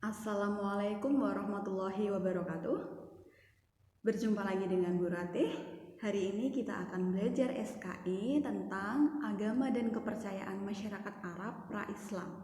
Assalamualaikum warahmatullahi wabarakatuh. Berjumpa lagi dengan Bu Ratih. Hari ini kita akan belajar SKI tentang agama dan kepercayaan masyarakat Arab pra-Islam.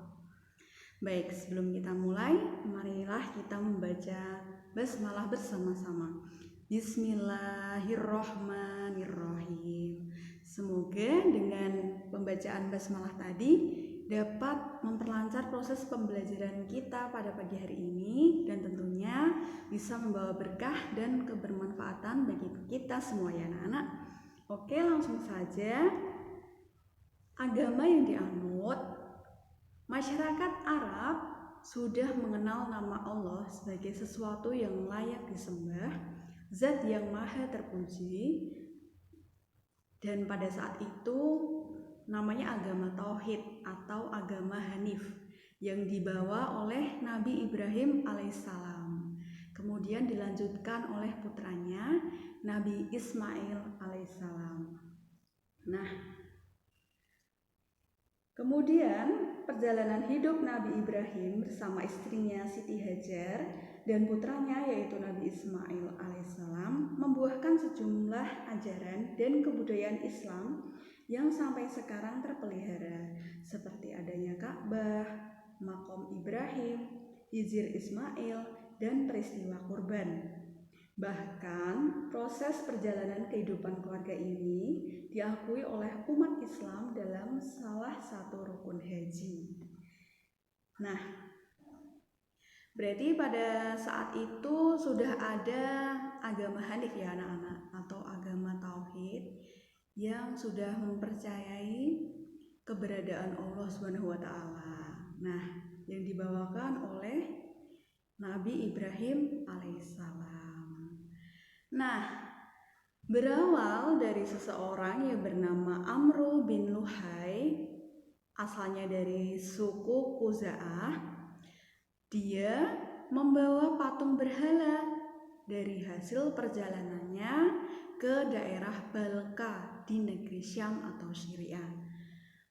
Baik, sebelum kita mulai, marilah kita membaca basmalah bersama-sama. Bismillahirrohmanirrohim. Semoga dengan pembacaan basmalah tadi dapat memperlancar proses pembelajaran kita pada pagi hari ini dan tentunya bisa membawa berkah dan kebermanfaatan bagi kita semua ya anak-anak. Oke, langsung saja. Agama yang dianut masyarakat Arab sudah mengenal nama Allah sebagai sesuatu yang layak disembah, zat yang maha terpuji, dan pada saat itu namanya agama Tauhid atau agama Hanif yang dibawa oleh Nabi Ibrahim alaihissalam. Kemudian dilanjutkan oleh putranya Nabi Ismail alaihissalam. Nah, kemudian perjalanan hidup Nabi Ibrahim bersama istrinya Siti Hajar dan putranya yaitu Nabi Ismail alaihissalam membuahkan sejumlah ajaran dan kebudayaan Islam yang sampai sekarang terpelihara, seperti adanya Ka'bah, Maqam Ibrahim, Hijr Ismail, dan peristiwa kurban. Bahkan proses perjalanan kehidupan keluarga ini diakui oleh umat Islam dalam salah satu rukun haji. Nah, berarti pada saat itu sudah ada agama Hanif ya anak-anak, atau agama Tauhid yang sudah mempercayai keberadaan Allah SWT. Nah, yang dibawakan oleh Nabi Ibrahim alaihissalam. Nah, berawal dari seseorang yang bernama Amru bin Luhai, asalnya dari suku Khuza'ah. Dia membawa patung berhala dari hasil perjalanannya ke daerah Balqa di negeri Syam atau Syria.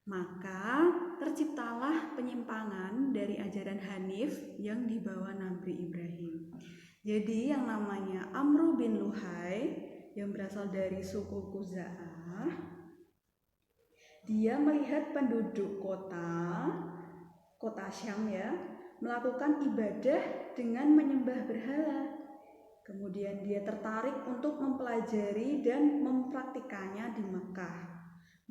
Maka terciptalah penyimpangan dari ajaran Hanif yang dibawa Nabi Ibrahim. Jadi yang namanya Amru bin Luhai yang berasal dari suku Khuza'ah, dia melihat penduduk kota Syam ya, melakukan ibadah dengan menyembah berhala. Kemudian dia tertarik untuk mempelajari dan mempraktikannya di Mekah.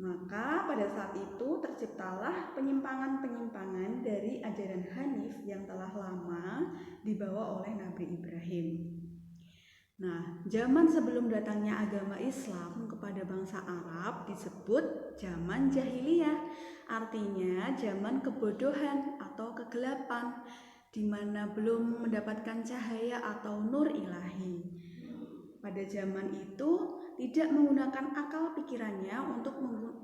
Maka pada saat itu terciptalah penyimpangan-penyimpangan dari ajaran Hanif yang telah lama dibawa oleh Nabi Ibrahim. Nah, zaman sebelum datangnya agama Islam kepada bangsa Arab disebut zaman jahiliyah, artinya zaman kebodohan atau kegelapan, di mana belum mendapatkan cahaya atau nur ilahi. Pada zaman itu tidak menggunakan akal pikirannya untuk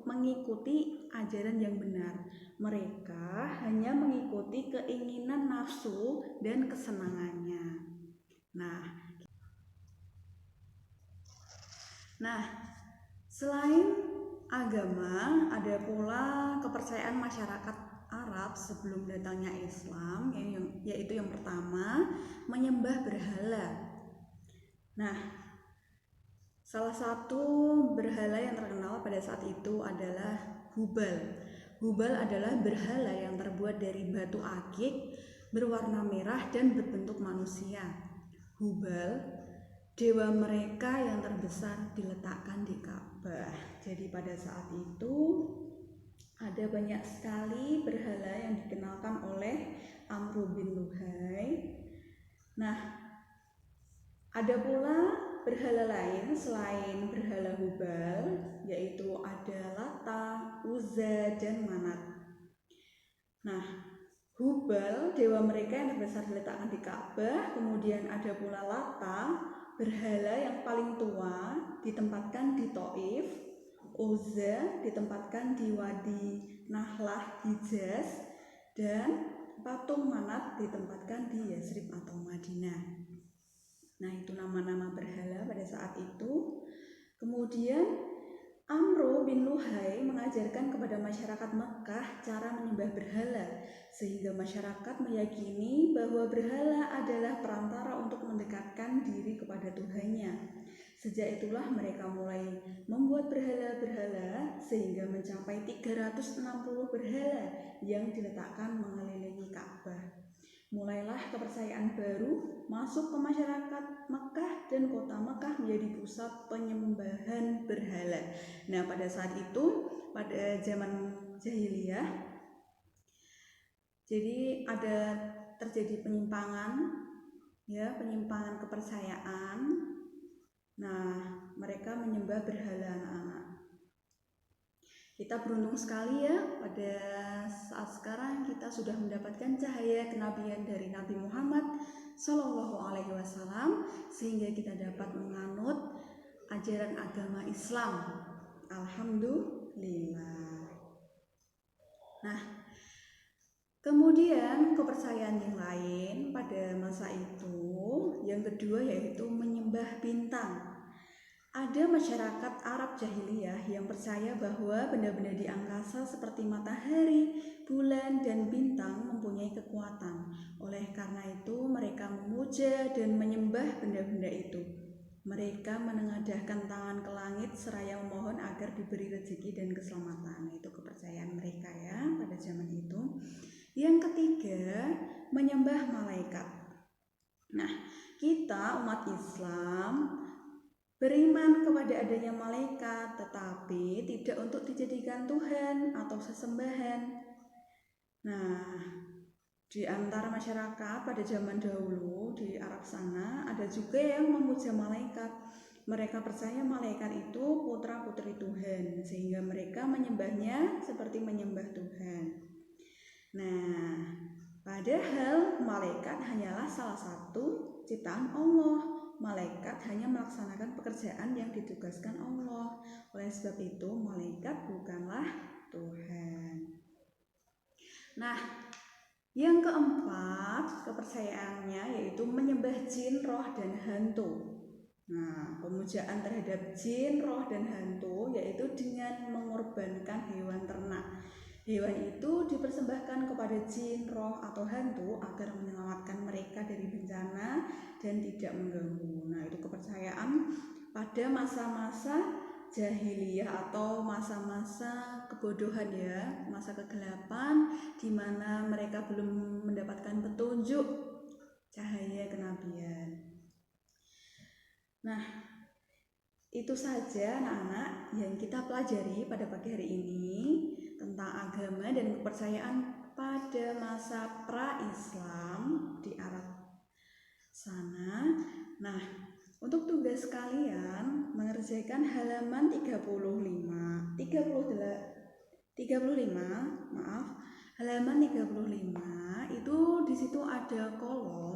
mengikuti ajaran yang benar. Mereka hanya mengikuti keinginan nafsu dan kesenangannya. Nah, selain agama, ada pula kepercayaan masyarakat Arab sebelum datangnya Islam, yaitu yang pertama, menyembah berhala. Nah, salah satu berhala yang terkenal pada saat itu adalah Hubal. Hubal adalah berhala yang terbuat dari batu akik berwarna merah dan berbentuk manusia. Hubal, dewa mereka yang terbesar, diletakkan di Ka'bah. Jadi pada saat itu ada banyak sekali berhala yang dikenalkan oleh Amru bin Luhai. Nah, ada pula berhala lain selain berhala Hubal, yaitu ada Lata, Uzza, dan Manat. Nah, Hubal, dewa mereka yang terbesar diletakkan di Ka'bah. Kemudian ada pula Lata, berhala yang paling tua, ditempatkan di Taif. Uzza ditempatkan di Wadi Nahlah Hijaz, dan patung Manat ditempatkan di Yasrib atau Madinah. Nah, itu nama-nama berhala pada saat itu. Kemudian Amru bin Luhai mengajarkan kepada masyarakat Mekah cara menyembah berhala, sehingga masyarakat meyakini bahwa berhala adalah perantara untuk mendekatkan diri kepada Tuhannya. Sejak itulah mereka mulai membuat berhala-berhala sehingga mencapai 360 berhala yang diletakkan mengelilingi Ka'bah. Mulailah kepercayaan baru masuk ke masyarakat Mekah dan kota Mekah menjadi pusat penyembahan berhala. Nah, pada saat itu, pada zaman jahiliyah, jadi ada terjadi penyimpangan, ya, penyimpangan kepercayaan. Nah, mereka menyembah berhala anak-anak. Kita beruntung sekali ya, pada saat sekarang kita sudah mendapatkan cahaya kenabian dari Nabi Muhammad SAW, sehingga kita dapat menganut ajaran agama Islam. Alhamdulillah. Nah, kemudian kepercayaan yang lain pada masa itu, yang kedua yaitu menyembah bintang. Ada masyarakat Arab jahiliyah yang percaya bahwa benda-benda di angkasa seperti matahari, bulan, dan bintang mempunyai kekuatan. Oleh karena itu, mereka memuja dan menyembah benda-benda itu. Mereka menengadahkan tangan ke langit seraya memohon agar diberi rezeki dan keselamatan. Itu kepercayaan mereka ya pada zaman itu. Yang ketiga, menyembah malaikat. Nah, kita umat Islam beriman kepada adanya malaikat, tetapi tidak untuk dijadikan Tuhan atau sesembahan. Nah, di antara masyarakat pada zaman dahulu di Arab sana ada juga yang memuja malaikat. Mereka percaya malaikat itu putra-putri Tuhan, sehingga mereka menyembahnya seperti menyembah Tuhan. Nah, padahal malaikat hanyalah salah satu ciptaan Allah. Malaikat hanya melaksanakan pekerjaan yang ditugaskan Allah. Oleh sebab itu, malaikat bukanlah Tuhan. Nah, yang keempat kepercayaannya yaitu menyembah jin, roh, dan hantu. Nah, pemujaan terhadap jin, roh, dan hantu yaitu dengan mengorbankan hewan ternak. Hewan itu dipersembahkan kepada jin, roh, atau hantu agar menyelamatkan mereka dari bencana dan tidak mengganggu. Nah, itu kepercayaan pada masa-masa jahiliyah atau masa-masa kebodohan ya, masa kegelapan di mana mereka belum mendapatkan petunjuk cahaya kenabian. Nah, itu saja anak-anak yang kita pelajari pada pagi hari ini tentang agama dan kepercayaan pada masa pra-Islam di Arab sana. Nah, untuk tugas kalian mengerjakan halaman 35, halaman 35 itu di situ ada kolom.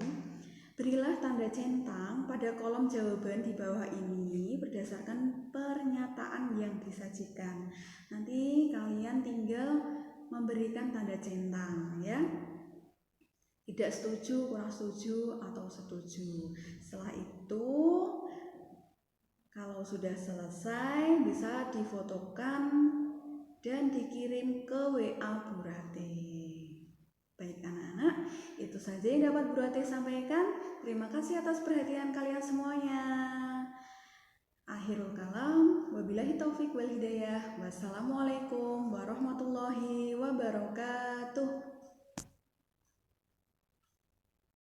Berilah tanda centang pada kolom jawaban di bawah ini berdasarkan pernyataan yang disajikan. Nanti kalian tinggal memberikan tanda centang ya. Tidak setuju, kurang setuju, atau setuju. Setelah itu, kalau sudah selesai bisa difotokan dan dikirim ke WA Bu Rate. Baik anak-anak, itu saja yang dapat Bu Rate sampaikan. Terima kasih atas perhatian kalian semuanya. Akhirul kalam, wabillahi taufik wal hidayah. Wassalamualaikum warahmatullahi wabarakatuh.